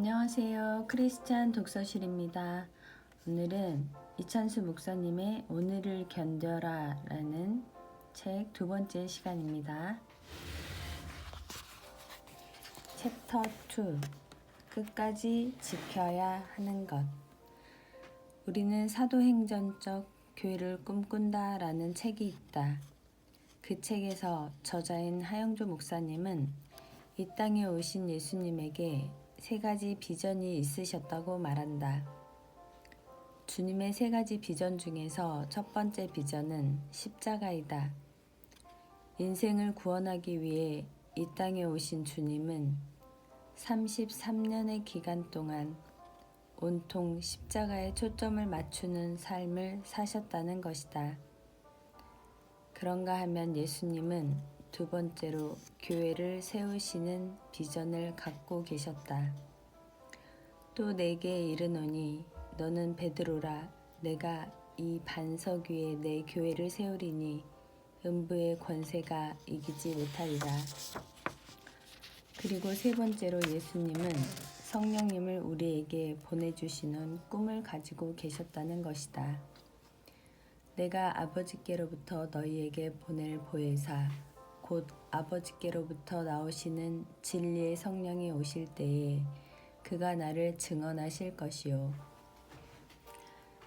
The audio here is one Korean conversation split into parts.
안녕하세요. 크리스찬 독서실입니다. 오늘은 이찬수 목사님의 오늘을 견뎌라 라는 책 두 번째 시간입니다. 챕터 2 끝까지 지켜야 하는 것. 우리는 사도행전적 교회를 꿈꾼다 라는 책이 있다. 그 책에서 저자인 하영조 목사님은 이 땅에 오신 예수님에게 세 가지 비전이 있으셨다고 말한다. 주님의 세 가지 비전 중에서 첫 번째 비전은 십자가이다. 인생을 구원하기 위해 이 땅에 오신 주님은 33년의 기간 동안 온통 십자가에 초점을 맞추는 삶을 사셨다는 것이다. 그런가 하면 예수님은 두 번째로 교회를 세우시는 비전을 갖고 계셨다. 또 내게 이르노니 너는 베드로라. 내가 이 반석 위에 내 교회를 세우리니 음부의 권세가 이기지 못하리라. 그리고 세 번째로 예수님은 성령님을 우리에게 보내주시는 꿈을 가지고 계셨다는 것이다. 내가 아버지께로부터 너희에게 보낼 보혜사 곧 아버지께로부터 나오시는 진리의 성령이 오실 때에 그가 나를 증언하실 것이요.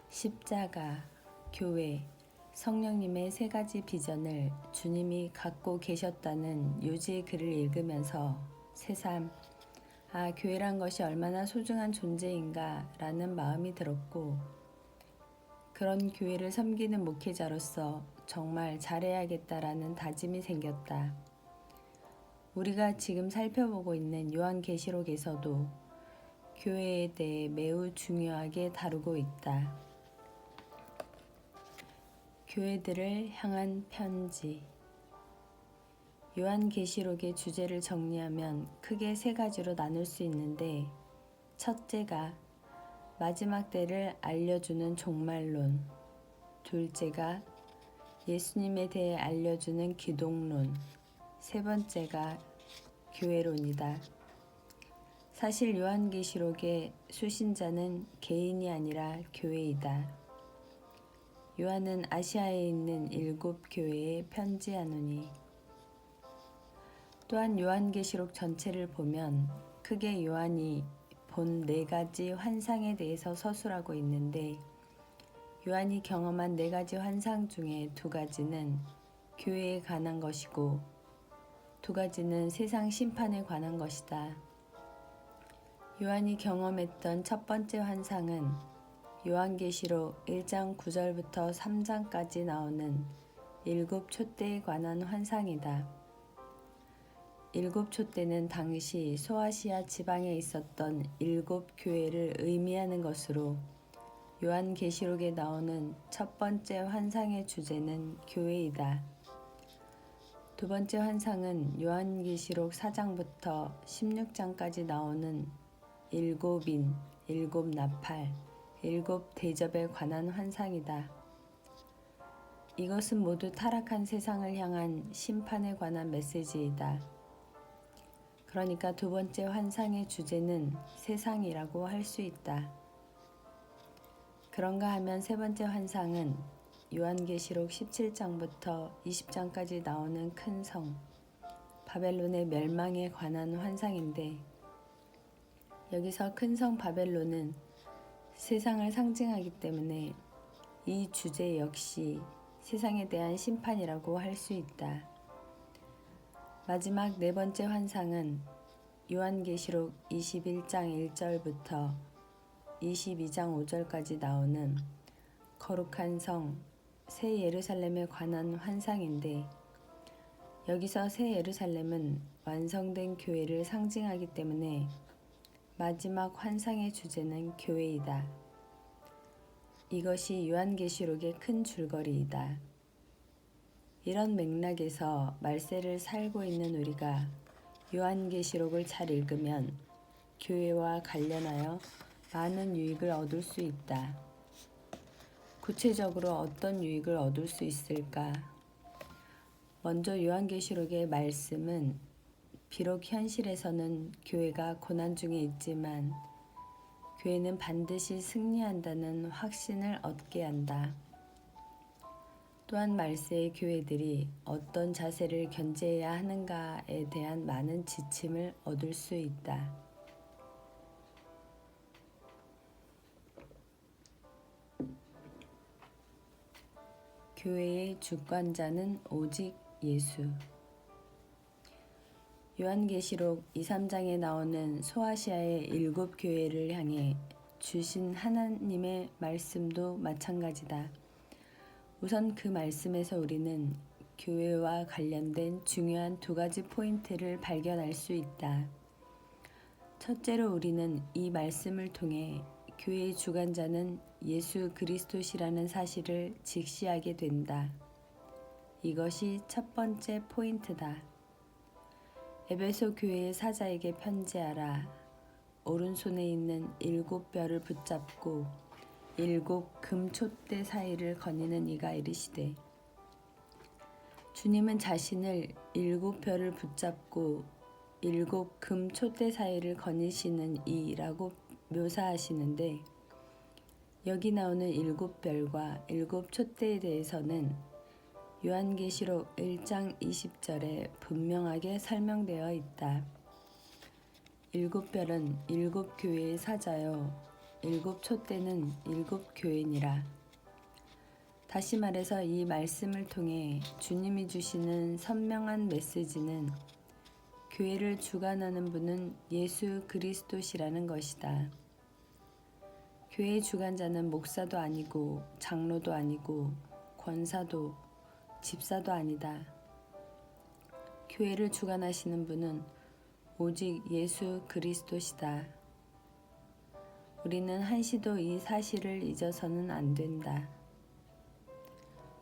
십자가, 교회, 성령님의 세 가지 비전을 주님이 갖고 계셨다는 요지의 글을 읽으면서 새삼 교회란 것이 얼마나 소중한 존재인가 라는 마음이 들었고, 그런 교회를 섬기는 목회자로서 정말 잘해야겠다라는 다짐이 생겼다. 우리가 지금 살펴보고 있는 요한계시록에서도 교회에 대해 매우 중요하게 다루고 있다. 교회들을 향한 편지. 요한계시록의 주제를 정리하면 크게 세 가지로 나눌 수 있는데, 첫째가 마지막 때를 알려주는 종말론, 둘째가 예수님에 대해 알려주는 기독론, 세 번째가 교회론이다. 사실 요한계시록의 수신자는 개인이 아니라 교회이다. 요한은 아시아에 있는 7교회에 편지하노니. 또한 요한계시록 전체를 보면 크게 요한이 본 4가지 환상에 대해서 서술하고 있는데, 요한이 경험한 4가지 환상 중에 2가지는 교회에 관한 것이고 2가지는 세상 심판에 관한 것이다. 요한이 경험했던 첫 번째 환상은 요한계시록 1장 9절부터 3장까지 나오는 7 촛대에 관한 환상이다. 7 촛대는 당시 소아시아 지방에 있었던 7 교회를 의미하는 것으로 요한계시록에 나오는 첫 번째 환상의 주제는 교회이다. 두 번째 환상은 요한계시록 4장부터 16장까지 나오는 7인, 7 나팔, 7 대접에 관한 환상이다. 이것은 모두 타락한 세상을 향한 심판에 관한 메시지이다. 그러니까 두 번째 환상의 주제는 세상이라고 할 수 있다. 그런가 하면 세 번째 환상은 요한계시록 17장부터 20장까지 나오는 큰 성, 바벨론의 멸망에 관한 환상인데, 여기서 큰 성 바벨론은 세상을 상징하기 때문에 이 주제 역시 세상에 대한 심판이라고 할 수 있다. 마지막 네 번째 환상은 요한계시록 21장 1절부터 22장 5절까지 나오는 거룩한 성, 새 예루살렘에 관한 환상인데, 여기서 새 예루살렘은 완성된 교회를 상징하기 때문에 마지막 환상의 주제는 교회이다. 이것이 요한계시록의 큰 줄거리이다. 이런 맥락에서 말세를 살고 있는 우리가 요한계시록을 잘 읽으면 교회와 관련하여 많은 유익을 얻을 수 있다. 구체적으로 어떤 유익을 얻을 수 있을까? 먼저 요한계시록의 말씀은 비록 현실에서는 교회가 고난 중에 있지만 교회는 반드시 승리한다는 확신을 얻게 한다. 또한 말세의 교회들이 어떤 자세를 견지해야 하는가에 대한 많은 지침을 얻을 수 있다. 교회의 주관자는 오직 예수. 요한계시록 2, 3장에 나오는 소아시아의 7 교회를 향해 주신 하나님의 말씀도 마찬가지다. 우선 그 말씀에서 우리는 교회와 관련된 중요한 2가지 포인트를 발견할 수 있다. 첫째로 우리는 이 말씀을 통해 교회의 주관자는 예수 그리스도시라는 사실을 직시하게 된다. 이것이 첫 번째 포인트다. 에베소 교회의 사자에게 편지하라. 오른손에 있는 7 뼈를 붙잡고 7 금촛대 사이를 거니는 이가 이르시되, 주님은 자신을 7 뼈를 붙잡고 7 금촛대 사이를 거니시는 이라고 묘사하시는데, 여기 나오는 7 뼈과 7 촛대에 대해서는 요한계시록 1장 20절에 분명하게 설명되어 있다. 7 뼈는 7 교회의 사자요 7 촛대는 7 교회니라. 다시 말해서 이 말씀을 통해 주님이 주시는 선명한 메시지는 교회를 주관하는 분은 예수 그리스도시라는 것이다. 교회의 주관자는 목사도 아니고 장로도 아니고 권사도 집사도 아니다. 교회를 주관하시는 분은 오직 예수 그리스도시다. 우리는 한시도 이 사실을 잊어서는 안 된다.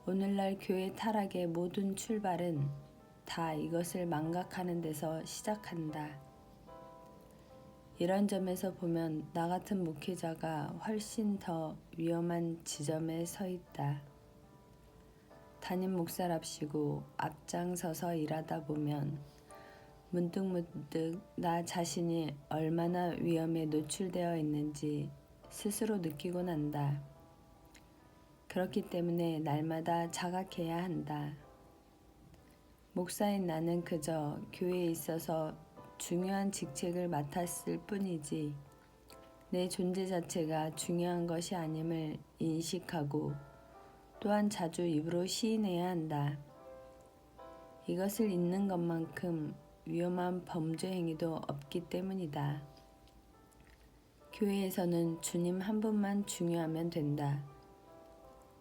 오늘날 교회 타락의 모든 출발은 다 이것을 망각하는 데서 시작한다. 이런 점에서 보면 나 같은 목회자가 훨씬 더 위험한 지점에 서 있다. 담임 목사랍시고 앞장서서 일하다 보면 문득문득 나 자신이 얼마나 위험에 노출되어 있는지 스스로 느끼곤 한다. 그렇기 때문에 날마다 자각해야 한다. 목사인 나는 그저 교회에 있어서 중요한 직책을 맡았을 뿐이지 내 존재 자체가 중요한 것이 아님을 인식하고 또한 자주 입으로 시인해야 한다. 이것을 잊는 것만큼 위험한 범죄 행위도 없기 때문이다. 교회에서는 주님 한 분만 중요하면 된다.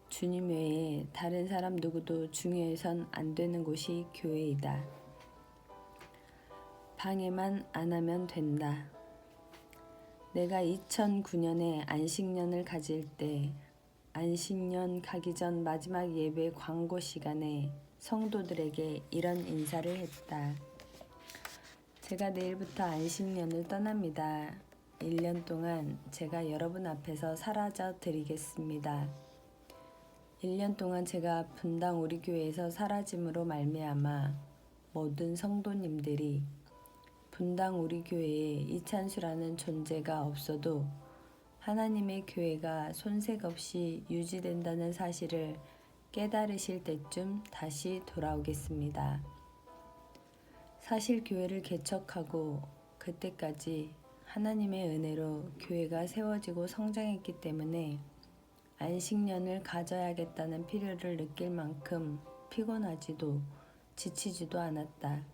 주님 외에 다른 사람 누구도 중요해선 안 되는 곳이 교회이다. 방해만 안 하면 된다. 내가 2009년에 안식년을 가질 때 안식년 가기 전 마지막 예배 광고 시간에 성도들에게 이런 인사를 했다. 제가 내일부터 안식년을 떠납니다. 1년 동안 제가 여러분 앞에서 사라져 드리겠습니다. 1년 동안 제가 분당 우리 교회에서 사라짐으로 말미암아 모든 성도님들이 분당 우리 교회에 이찬수라는 존재가 없어도 하나님의 교회가 손색 없이 유지된다는 사실을 깨달으실 때쯤 다시 돌아오겠습니다. 사실 교회를 개척하고 그때까지 하나님의 은혜로 교회가 세워지고 성장했기 때문에 안식년을 가져야겠다는 필요를 느낄 만큼 피곤하지도 지치지도 않았다.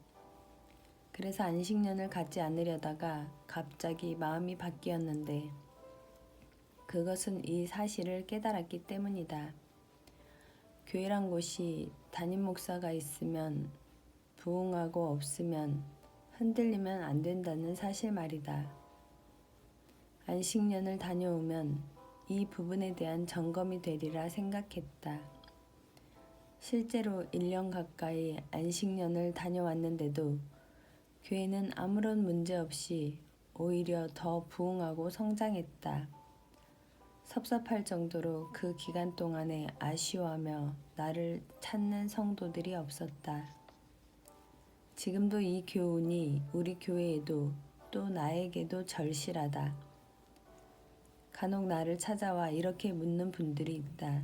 그래서 안식년을 갖지 않으려다가 갑자기 마음이 바뀌었는데 그것은 이 사실을 깨달았기 때문이다. 교회란 곳이 담임 목사가 있으면 부흥하고 없으면 흔들리면 안 된다는 사실 말이다. 안식년을 다녀오면 이 부분에 대한 점검이 되리라 생각했다. 실제로 1년 가까이 안식년을 다녀왔는데도 교회는 아무런 문제 없이 오히려 더 부흥하고 성장했다. 섭섭할 정도로 그 기간 동안에 아쉬워하며 나를 찾는 성도들이 없었다. 지금도 이 교훈이 우리 교회에도 또 나에게도 절실하다. 간혹 나를 찾아와 이렇게 묻는 분들이 있다.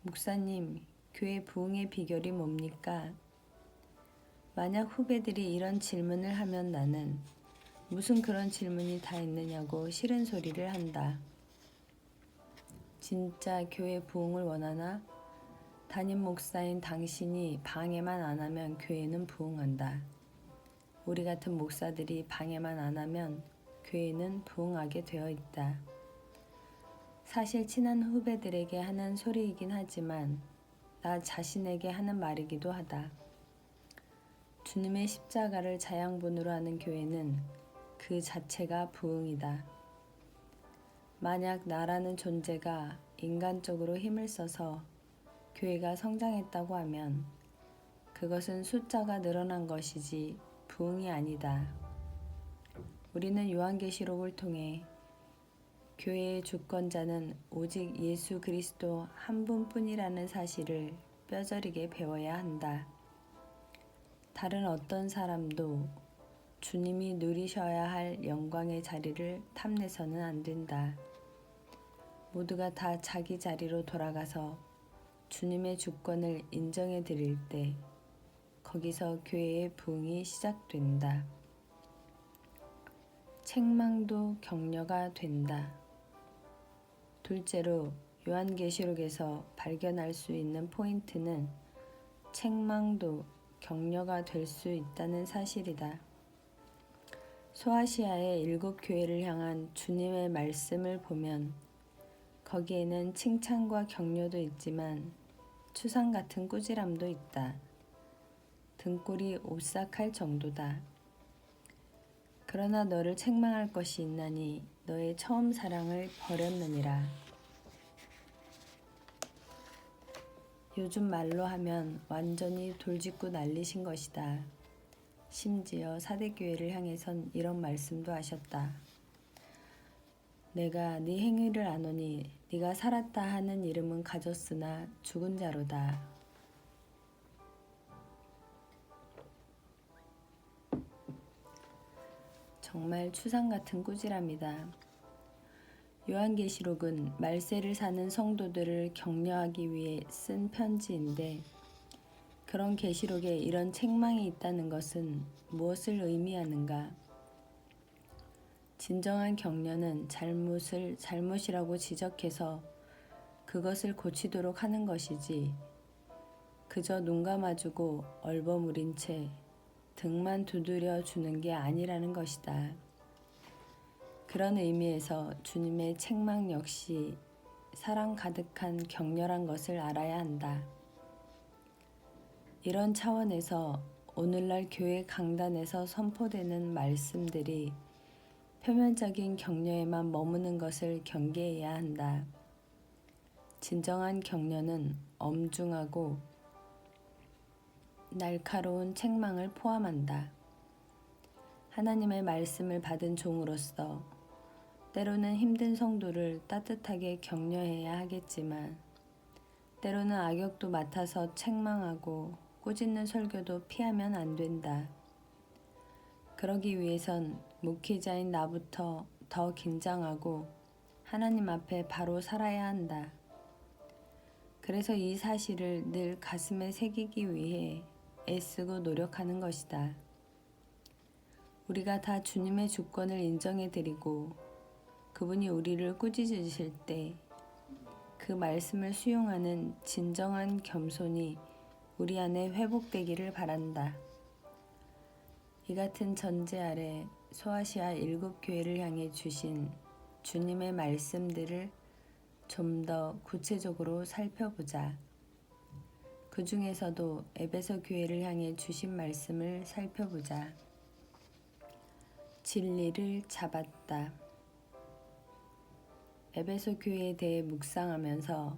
목사님, 교회 부흥의 비결이 뭡니까? 만약 후배들이 이런 질문을 하면 나는 무슨 그런 질문이 다 있느냐고 싫은 소리를 한다. 진짜 교회 부흥을 원하나? 담임 목사인 당신이 방해만 안 하면 교회는 부흥한다. 우리 같은 목사들이 방해만 안 하면 교회는 부흥하게 되어 있다. 사실 친한 후배들에게 하는 소리이긴 하지만 나 자신에게 하는 말이기도 하다. 주님의 십자가를 자양분으로 하는 교회는 그 자체가 부흥이다. 만약 나라는 존재가 인간적으로 힘을 써서 교회가 성장했다고 하면 그것은 숫자가 늘어난 것이지 부흥이 아니다. 우리는 요한계시록을 통해 교회의 주권자는 오직 예수 그리스도 한 분뿐이라는 사실을 뼈저리게 배워야 한다. 다른 어떤 사람도 주님이 누리셔야 할 영광의 자리를 탐내서는 안 된다. 모두가 다 자기 자리로 돌아가서 주님의 주권을 인정해 드릴 때 거기서 교회의 부흥이 시작된다. 책망도 격려가 된다. 둘째로 요한계시록에서 발견할 수 있는 포인트는 책망도 격려가 될 수 있다는 사실이다. 소아시아의 7 교회를 향한 주님의 말씀을 보면 거기에는 칭찬과 격려도 있지만 추상 같은 꾸지람도 있다. 등골이 오싹할 정도다. 그러나 너를 책망할 것이 있나니 너의 처음 사랑을 버렸느니라. 요즘 말로 하면 완전히 돌직구 날리신 것이다. 심지어 사대교회를 향해선 이런 말씀도 하셨다. 내가 네 행위를 아노니 네가 살았다 하는 이름은 가졌으나 죽은 자로다. 정말 추상 같은 꾸지람이다. 요한계시록은 말세를 사는 성도들을 격려하기 위해 쓴 편지인데 그런 계시록에 이런 책망이 있다는 것은 무엇을 의미하는가? 진정한 격려는 잘못을 잘못이라고 지적해서 그것을 고치도록 하는 것이지 그저 눈 감아주고 얼버무린 채 등만 두드려 주는 게 아니라는 것이다. 그런 의미에서 주님의 책망 역시 사랑 가득한 격렬한 것을 알아야 한다. 이런 차원에서 오늘날 교회 강단에서 선포되는 말씀들이 표면적인 격려에만 머무는 것을 경계해야 한다. 진정한 격려는 엄중하고 날카로운 책망을 포함한다. 하나님의 말씀을 받은 종으로서 때로는 힘든 성도를 따뜻하게 격려해야 하겠지만 때로는 악역도 맡아서 책망하고 꾸짖는 설교도 피하면 안 된다. 그러기 위해선 목회자인 나부터 더 긴장하고 하나님 앞에 바로 살아야 한다. 그래서 이 사실을 늘 가슴에 새기기 위해 애쓰고 노력하는 것이다. 우리가 다 주님의 주권을 인정해 드리고 그분이 우리를 꾸짖으실 때 그 말씀을 수용하는 진정한 겸손이 우리 안에 회복되기를 바란다. 이 같은 전제 아래 소아시아 7 교회를 향해 주신 주님의 말씀들을 좀 더 구체적으로 살펴보자. 그 중에서도 에베소 교회를 향해 주신 말씀을 살펴보자. 진리를 잡았다. 에베소 교회에 대해 묵상하면서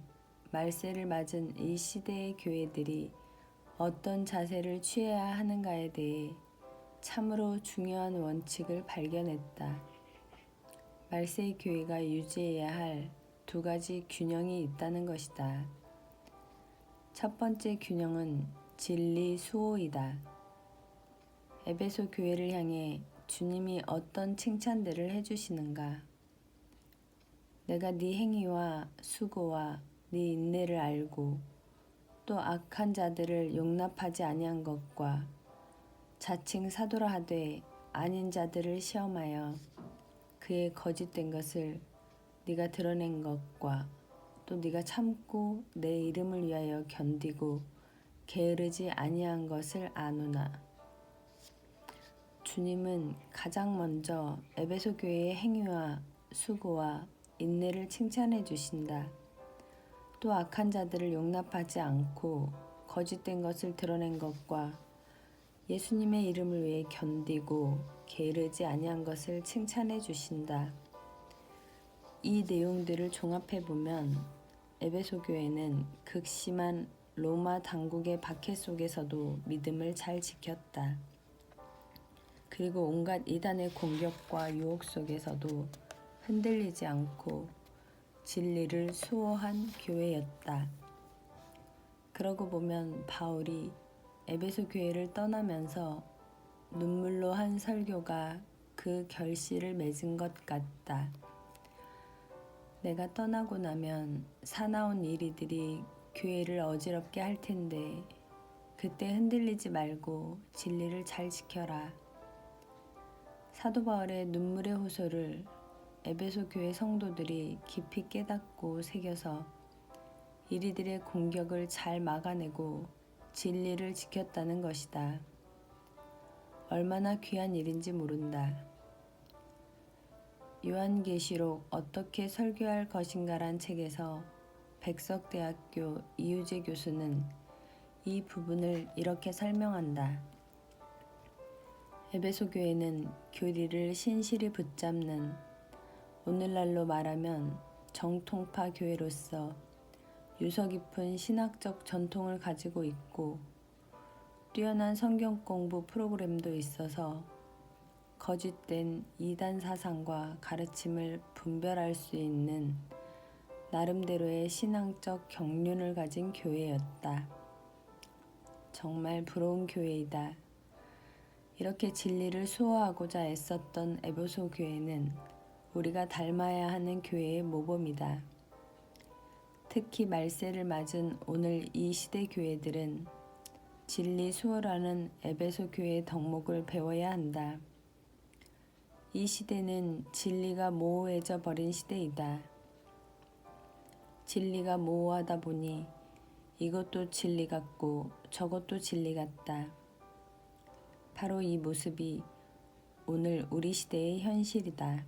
말세를 맞은 이 시대의 교회들이 어떤 자세를 취해야 하는가에 대해 참으로 중요한 원칙을 발견했다. 말세의 교회가 유지해야 할 2가지 균형이 있다는 것이다. 첫 번째 균형은 진리 수호이다. 에베소 교회를 향해 주님이 어떤 칭찬들을 해주시는가? 내가 네 행위와 수고와 네 인내를 알고 또 악한 자들을 용납하지 아니한 것과 자칭 사도라 하되 아닌 자들을 시험하여 그의 거짓된 것을 네가 드러낸 것과 또 네가 참고 내 이름을 위하여 견디고 게으르지 아니한 것을 아노나. 주님은 가장 먼저 에베소 교회의 행위와 수고와 인내를 칭찬해 주신다. 또 악한 자들을 용납하지 않고 거짓된 것을 드러낸 것과 예수님의 이름을 위해 견디고 게으르지 아니한 것을 칭찬해 주신다. 이 내용들을 종합해 보면 에베소 교회는 극심한 로마 당국의 박해 속에서도 믿음을 잘 지켰다. 그리고 온갖 이단의 공격과 유혹 속에서도 흔들리지 않고 진리를 수호한 교회였다. 그러고 보면 바울이 에베소 교회를 떠나면서 눈물로 한 설교가 그 결실을 맺은 것 같다. 내가 떠나고 나면 사나운 이리들이 교회를 어지럽게 할 텐데 그때 흔들리지 말고 진리를 잘 지켜라. 사도 바울의 눈물의 호소를 에베소 교회 성도들이 깊이 깨닫고 새겨서 이리들의 공격을 잘 막아내고 진리를 지켰다는 것이다. 얼마나 귀한 일인지 모른다. 요한계시록 어떻게 설교할 것인가란 책에서 백석대학교 이유재 교수는 이 부분을 이렇게 설명한다. 에베소 교회는 교리를 신실히 붙잡는, 오늘날로 말하면 정통파 교회로서 유서 깊은 신학적 전통을 가지고 있고 뛰어난 성경 공부 프로그램도 있어서 거짓된 이단 사상과 가르침을 분별할 수 있는 나름대로의 신앙적 경륜을 가진 교회였다. 정말 부러운 교회이다. 이렇게 진리를 수호하고자 애썼던 에베소 교회는 우리가 닮아야 하는 교회의 모범이다. 특히 말세를 맞은 오늘 이 시대 교회들은 진리 수호라는 에베소 교회의 덕목을 배워야 한다. 이 시대는 진리가 모호해져 버린 시대이다. 진리가 모호하다 보니 이것도 진리 같고 저것도 진리 같다. 바로 이 모습이 오늘 우리 시대의 현실이다.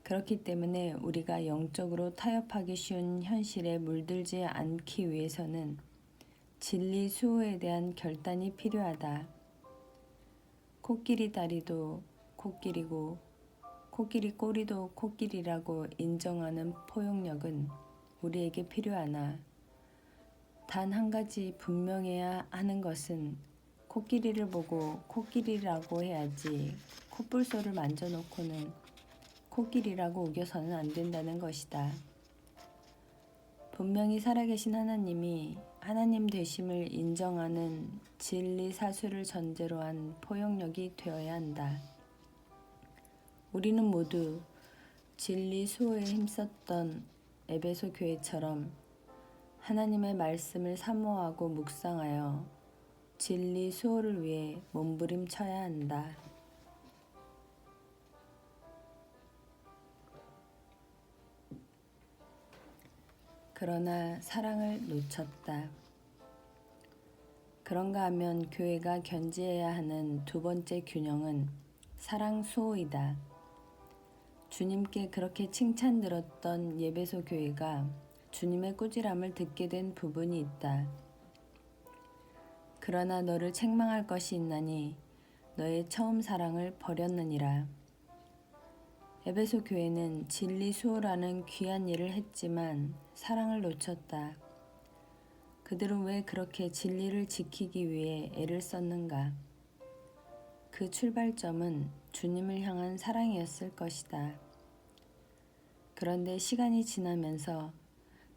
그렇기 때문에 우리가 영적으로 타협하기 쉬운 현실에 물들지 않기 위해서는 진리 수호에 대한 결단이 필요하다. 코끼리 다리도 코끼리고 코끼리 꼬리도 코끼리라고 인정하는 포용력은 우리에게 필요하나 단 한 가지 분명해야 하는 것은 코끼리를 보고 코끼리라고 해야지 콧불소를 만져놓고는 코끼리라고 우겨서는 안 된다는 것이다. 분명히 살아계신 하나님이 하나님 되심을 인정하는 진리 사수를 전제로 한 포용력이 되어야 한다. 우리는 모두 진리 수호에 힘썼던 에베소 교회처럼 하나님의 말씀을 사모하고 묵상하여 진리 수호를 위해 몸부림쳐야 한다. 그러나 사랑을 놓쳤다. 그런가 하면 교회가 견지해야 하는 두 번째 균형은 사랑 수호이다. 주님께 그렇게 칭찬 들었던 에베소 교회가 주님의 꾸지람을 듣게 된 부분이 있다. 그러나 너를 책망할 것이 있나니 너의 처음 사랑을 버렸느니라. 에베소 교회는 진리 수호라는 귀한 일을 했지만 사랑을 놓쳤다. 그들은 왜 그렇게 진리를 지키기 위해 애를 썼는가? 그 출발점은 주님을 향한 사랑이었을 것이다. 그런데 시간이 지나면서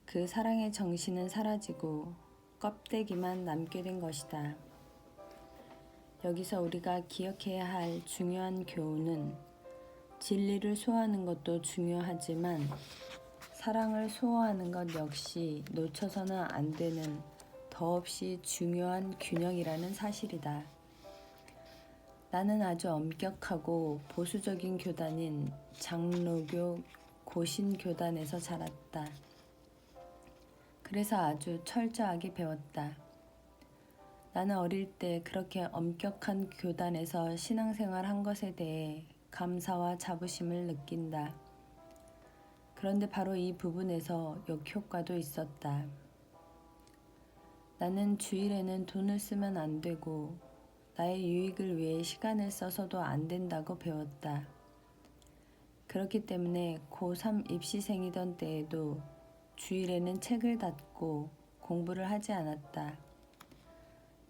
그 사랑의 정신은 사라지고 껍데기만 남게 된 것이다. 여기서 우리가 기억해야 할 중요한 교훈은 진리를 소화하는 것도 중요하지만 사랑을 소화하는 것 역시 놓쳐서는 안 되는 더없이 중요한 균형이라는 사실이다. 나는 아주 엄격하고 보수적인 교단인 장로교 고신교단에서 자랐다. 그래서 아주 철저하게 배웠다. 나는 어릴 때 그렇게 엄격한 교단에서 신앙생활 한 것에 대해 감사와 자부심을 느낀다. 그런데 바로 이 부분에서 역효과도 있었다. 나는 주일에는 돈을 쓰면 안 되고 나의 유익을 위해 시간을 써서도 안 된다고 배웠다. 그렇기 때문에 고3 입시생이던 때에도 주일에는 책을 닫고 공부를 하지 않았다.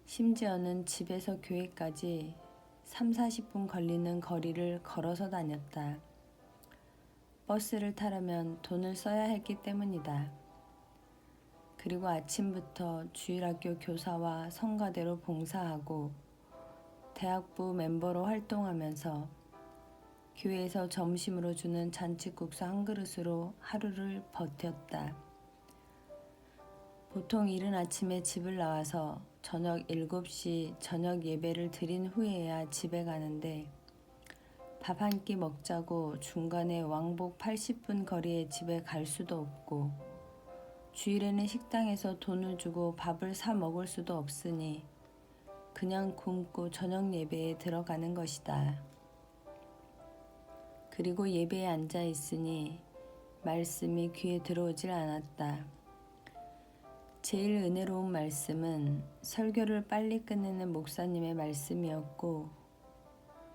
심지어는 집에서 교회까지 30-40분 걸리는 거리를 걸어서 다녔다. 버스를 타려면 돈을 써야 했기 때문이다. 그리고 아침부터 주일학교 교사와 성가대로 봉사하고 대학부 멤버로 활동하면서 교회에서 점심으로 주는 잔치국수 한 그릇으로 하루를 버텼다. 보통 이른 아침에 집을 나와서 저녁 7시 저녁 예배를 드린 후에야 집에 가는데 밥 한 끼 먹자고 중간에 왕복 80분 거리의 집에 갈 수도 없고 주일에는 식당에서 돈을 주고 밥을 사 먹을 수도 없으니 그냥 굶고 저녁 예배에 들어가는 것이다. 그리고 예배에 앉아 있으니 말씀이 귀에 들어오질 않았다. 제일 은혜로운 말씀은 설교를 빨리 끝내는 목사님의 말씀이었고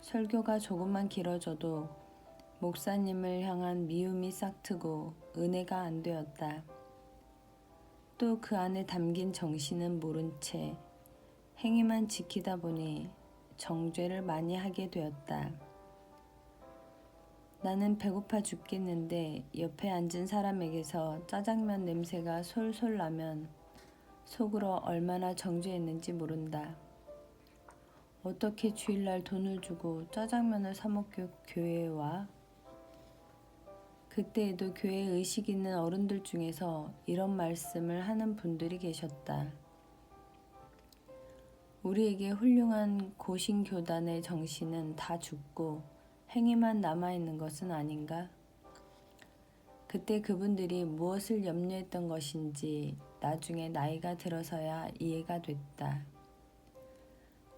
설교가 조금만 길어져도 목사님을 향한 미움이 싹트고 은혜가 안 되었다. 또 그 안에 담긴 정신은 모른 채 행위만 지키다 보니 정죄를 많이 하게 되었다. 나는 배고파 죽겠는데 옆에 앉은 사람에게서 짜장면 냄새가 솔솔 나면 속으로 얼마나 정죄했는지 모른다. 어떻게 주일날 돈을 주고 짜장면을 사 먹고 교회에 와? 그때에도 교회에 의식 있는 어른들 중에서 이런 말씀을 하는 분들이 계셨다. 우리에게 훌륭한 고신교단의 정신은 다 죽고 행위만 남아있는 것은 아닌가? 그때 그분들이 무엇을 염려했던 것인지 나중에 나이가 들어서야 이해가 됐다.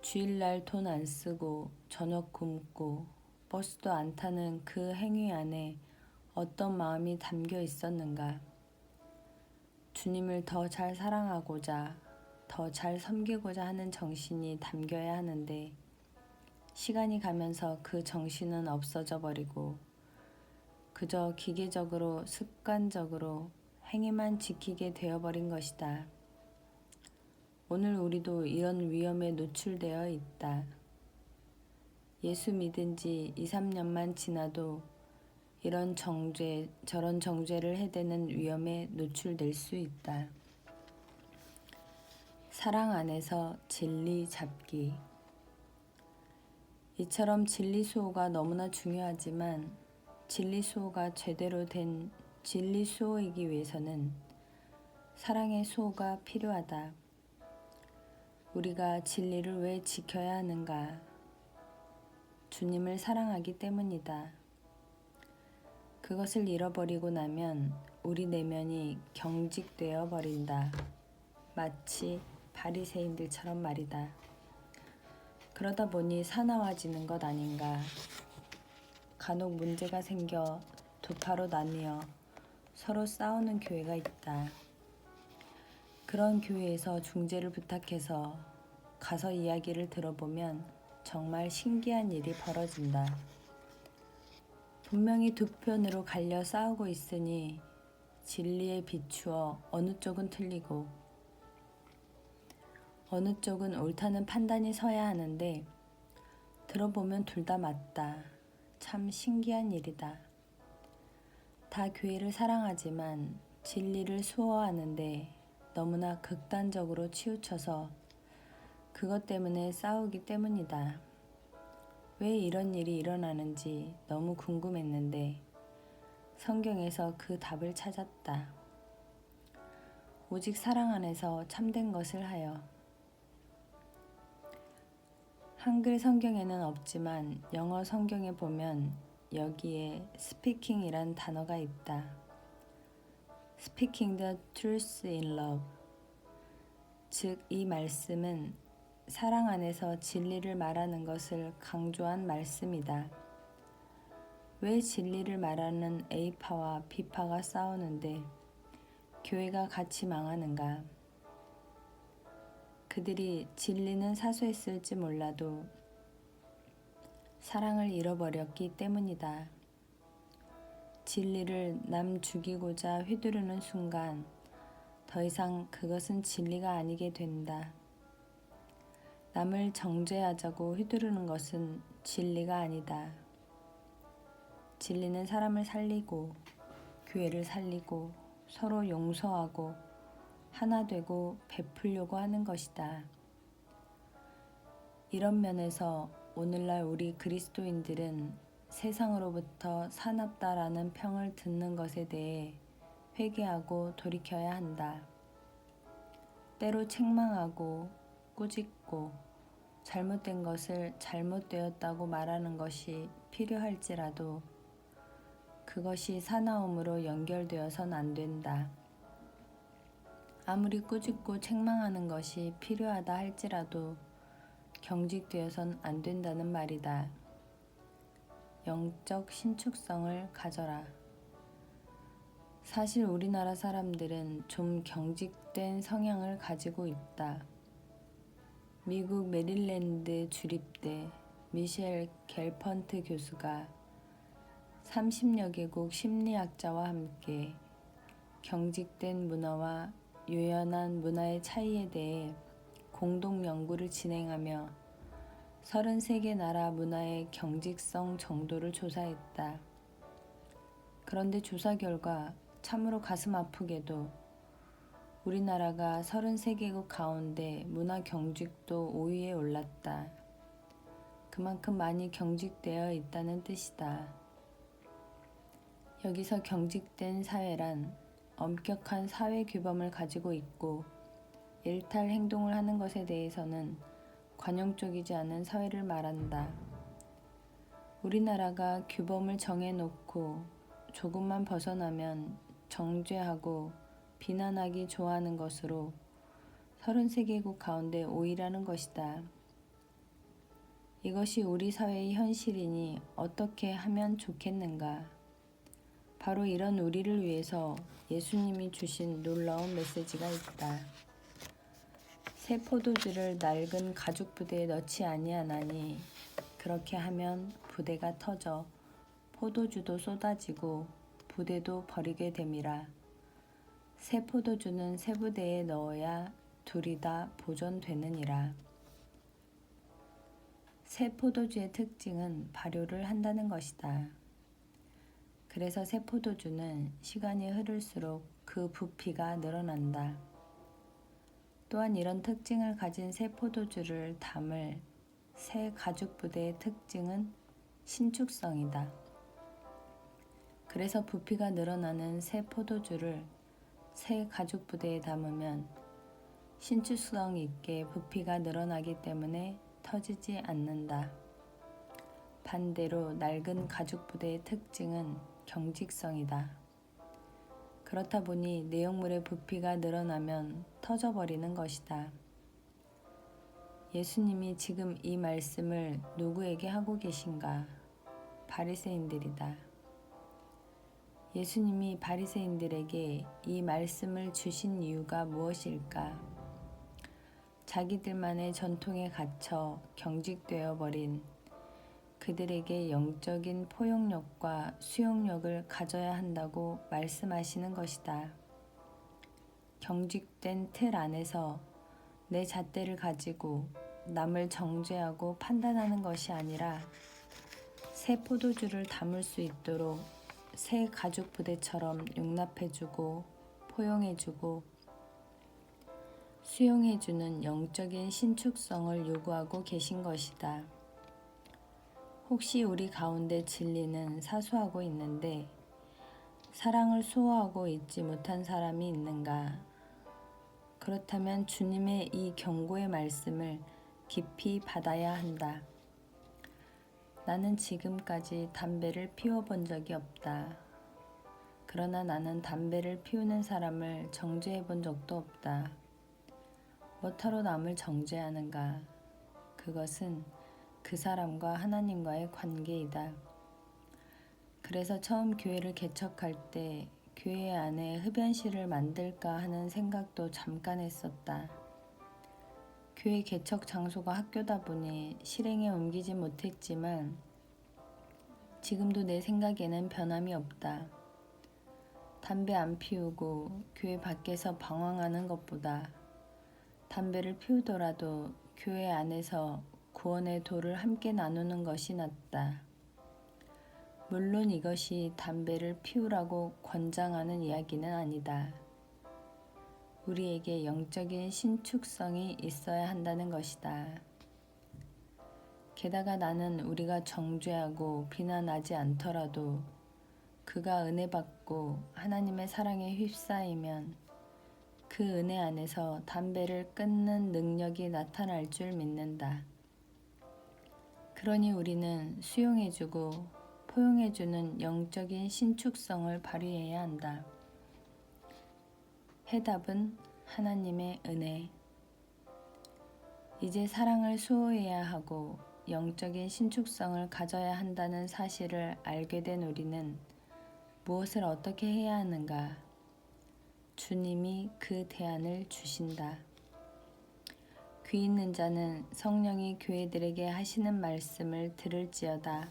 주일날 돈 안 쓰고 저녁 굶고 버스도 안 타는 그 행위 안에 어떤 마음이 담겨 있었는가? 주님을 더 잘 사랑하고자 더 잘 섬기고자 하는 정신이 담겨야 하는데 시간이 가면서 그 정신은 없어져 버리고 그저 기계적으로 습관적으로 행위만 지키게 되어버린 것이다. 오늘 우리도 이런 위험에 노출되어 있다. 예수 믿은 지 2-3년만 지나도 이런 정죄, 저런 정죄를 해대는 위험에 노출될 수 있다. 사랑 안에서 진리 잡기. 이처럼 진리 수호가 너무나 중요하지만 진리 수호가 제대로 된 진리 수호이기 위해서는 사랑의 수호가 필요하다. 우리가 진리를 왜 지켜야 하는가? 주님을 사랑하기 때문이다. 그것을 잃어버리고 나면 우리 내면이 경직되어 버린다. 마치 바리새인들처럼 말이다. 그러다 보니 사나워지는 것 아닌가. 간혹 문제가 생겨 두 파로 나뉘어 서로 싸우는 교회가 있다. 그런 교회에서 중재를 부탁해서 가서 이야기를 들어보면 정말 신기한 일이 벌어진다. 분명히 두 편으로 갈려 싸우고 있으니 진리에 비추어 어느 쪽은 틀리고 어느 쪽은 옳다는 판단이 서야 하는데 들어보면 둘 다 맞다. 참 신기한 일이다. 다 교회를 사랑하지만 진리를 수호하는데 너무나 극단적으로 치우쳐서 그것 때문에 싸우기 때문이다. 왜 이런 일이 일어나는지 너무 궁금했는데 성경에서 그 답을 찾았다. 오직 사랑 안에서 참된 것을 하여. 한글 성경에는 없지만 영어 성경에 보면 여기에 speaking이란 단어가 있다. Speaking the truth in love. 즉, 이 말씀은 사랑 안에서 진리를 말하는 것을 강조한 말씀이다. 왜 진리를 말하는 A파와 B파가 싸우는데 교회가 같이 망하는가? 그들이 진리는 사수했을지 몰라도 사랑을 잃어버렸기 때문이다. 진리를 남 죽이고자 휘두르는 순간 더 이상 그것은 진리가 아니게 된다. 남을 정죄하자고 휘두르는 것은 진리가 아니다. 진리는 사람을 살리고 교회를 살리고 서로 용서하고 하나 되고 베풀려고 하는 것이다. 이런 면에서 오늘날 우리 그리스도인들은 세상으로부터 사납다라는 평을 듣는 것에 대해 회개하고 돌이켜야 한다. 때로 책망하고 꾸짖고 잘못된 것을 잘못되었다고 말하는 것이 필요할지라도 그것이 사나움으로 연결되어선 안 된다. 아무리 꾸짖고 책망하는 것이 필요하다 할지라도 경직되어선 안 된다는 말이다. 영적 신축성을 가져라. 사실 우리나라 사람들은 좀 경직된 성향을 가지고 있다. 미국 메릴랜드 주립대 미셸 갤펀트 교수가 30여 개국 심리학자와 함께 경직된 문화와 유연한 문화의 차이에 대해 공동 연구를 진행하며 33개 나라 문화의 경직성 정도를 조사했다. 그런데 조사 결과 참으로 가슴 아프게도 우리나라가 33개국 가운데 문화 경직도 5위에 올랐다. 그만큼 많이 경직되어 있다는 뜻이다. 여기서 경직된 사회란 엄격한 사회 규범을 가지고 있고 일탈 행동을 하는 것에 대해서는 관용적이지 않은 사회를 말한다. 우리나라가 규범을 정해놓고 조금만 벗어나면 정죄하고 비난하기 좋아하는 것으로 33개국 가운데 5위라는 것이다. 이것이 우리 사회의 현실이니 어떻게 하면 좋겠는가? 바로 이런 우리를 위해서 예수님이 주신 놀라운 메시지가 있다. 새 포도주를 낡은 가죽 부대에 넣지 아니하나니 그렇게 하면 부대가 터져 포도주도 쏟아지고 부대도 버리게 됨이라. 새 포도주는 새 부대에 넣어야 둘이 다 보존되느니라. 새 포도주의 특징은 발효를 한다는 것이다. 그래서 새 포도주는 시간이 흐를수록 그 부피가 늘어난다. 또한 이런 특징을 가진 새 포도주를 담을 새 가죽 부대의 특징은 신축성이다. 그래서 부피가 늘어나는 새 포도주를 새 가죽 부대에 담으면 신축성 있게 부피가 늘어나기 때문에 터지지 않는다. 반대로 낡은 가죽 부대의 특징은 경직성이다. 그렇다 보니 내용물의 부피가 늘어나면 터져버리는 것이다. 예수님이 지금 이 말씀을 누구에게 하고 계신가? 바리새인들이다. 예수님이 바리새인들에게 이 말씀을 주신 이유가 무엇일까? 자기들만의 전통에 갇혀 경직되어 버린 그들에게 영적인 포용력과 수용력을 가져야 한다고 말씀하시는 것이다. 경직된 틀 안에서 내 잣대를 가지고 남을 정죄하고 판단하는 것이 아니라 새 포도주를 담을 수 있도록 새 가죽 부대처럼 용납해주고 포용해주고 수용해주는 영적인 신축성을 요구하고 계신 것이다. 혹시 우리 가운데 진리는 사수하고 있는데 사랑을 수호하고 있지 못한 사람이 있는가? 그렇다면 주님의 이 경고의 말씀을 깊이 받아야 한다. 나는 지금까지 담배를 피워본 적이 없다. 그러나 나는 담배를 피우는 사람을 정죄해 본 적도 없다. 뭐하러 남을 정죄하는가? 그것은 그 사람과 하나님과의 관계이다. 그래서 처음 교회를 개척할 때 교회 안에 흡연실을 만들까 하는 생각도 잠깐 했었다. 교회 개척 장소가 학교다 보니 실행에 옮기지 못했지만 지금도 내 생각에는 변함이 없다. 담배 안 피우고 교회 밖에서 방황하는 것보다 담배를 피우더라도 교회 안에서 구원의 도를 함께 나누는 것이 낫다. 물론 이것이 담배를 피우라고 권장하는 이야기는 아니다. 우리에게 영적인 신축성이 있어야 한다는 것이다. 게다가 나는 우리가 정죄하고 비난하지 않더라도 그가 은혜 받고 하나님의 사랑에 휩싸이면 그 은혜 안에서 담배를 끊는 능력이 나타날 줄 믿는다. 그러니 우리는 수용해주고 포용해주는 영적인 신축성을 발휘해야 한다. 해답은 하나님의 은혜. 이제 사랑을 수호해야 하고 영적인 신축성을 가져야 한다는 사실을 알게 된 우리는 무엇을 어떻게 해야 하는가? 주님이 그 대안을 주신다. 귀 있는 자는 성령이 교회들에게 하시는 말씀을 들을지어다.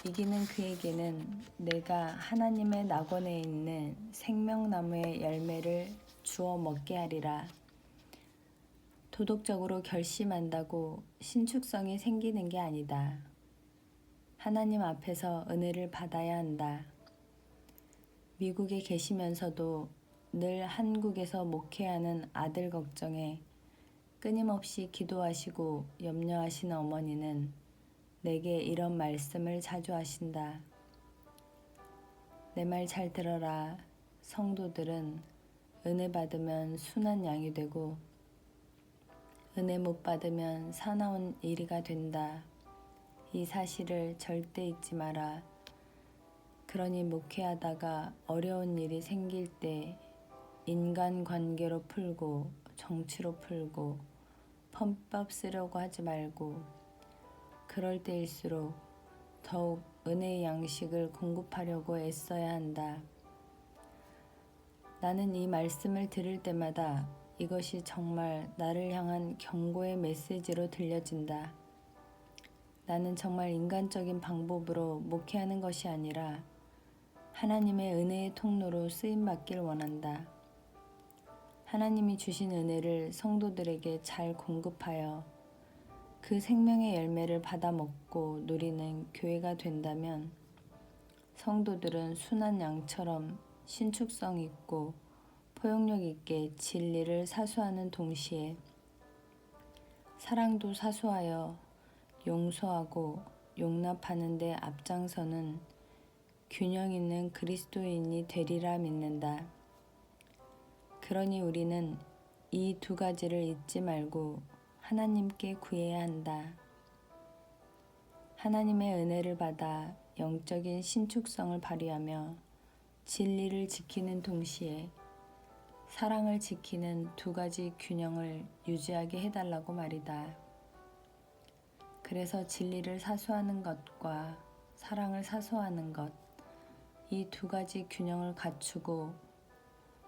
이기는 그에게는 내가 하나님의 낙원에 있는 생명나무의 열매를 주어 먹게 하리라. 도덕적으로 결심한다고 신축성이 생기는 게 아니다. 하나님 앞에서 은혜를 받아야 한다. 미국에 계시면서도 늘 한국에서 목회하는 아들 걱정에 끊임없이 기도하시고 염려하시는 어머니는 내게 이런 말씀을 자주 하신다. 내 말 잘 들어라. 성도들은 은혜 받으면 순한 양이 되고 은혜 못 받으면 사나운 이리가 된다. 이 사실을 절대 잊지 마라. 그러니 목회하다가 어려운 일이 생길 때 인간관계로 풀고 정치로 풀고 펌밥 쓰려고 하지 말고 그럴 때일수록 더욱 은혜의 양식을 공급하려고 애써야 한다. 나는 이 말씀을 들을 때마다 이것이 정말 나를 향한 경고의 메시지로 들려진다. 나는 정말 인간적인 방법으로 목회하는 것이 아니라 하나님의 은혜의 통로로 쓰임받길 원한다. 하나님이 주신 은혜를 성도들에게 잘 공급하여 그 생명의 열매를 받아 먹고 누리는 교회가 된다면 성도들은 순한 양처럼 신축성 있고 포용력 있게 진리를 사수하는 동시에 사랑도 사수하여 용서하고 용납하는 데 앞장서는 균형 있는 그리스도인이 되리라 믿는다. 그러니 우리는 이 두 가지를 잊지 말고 하나님께 구해야 한다. 하나님의 은혜를 받아 영적인 신축성을 발휘하며 진리를 지키는 동시에 사랑을 지키는 두 가지 균형을 유지하게 해달라고 말이다. 그래서 진리를 사수하는 것과 사랑을 사수하는 것, 이 두 가지 균형을 갖추고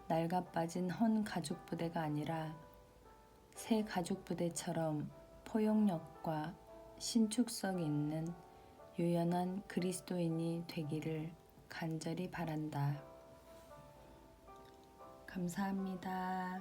낡아빠진 헌 가죽부대가 아니라 새 가죽부대처럼 포용력과 신축성이 있는 유연한 그리스도인이 되기를 간절히 바란다. 감사합니다.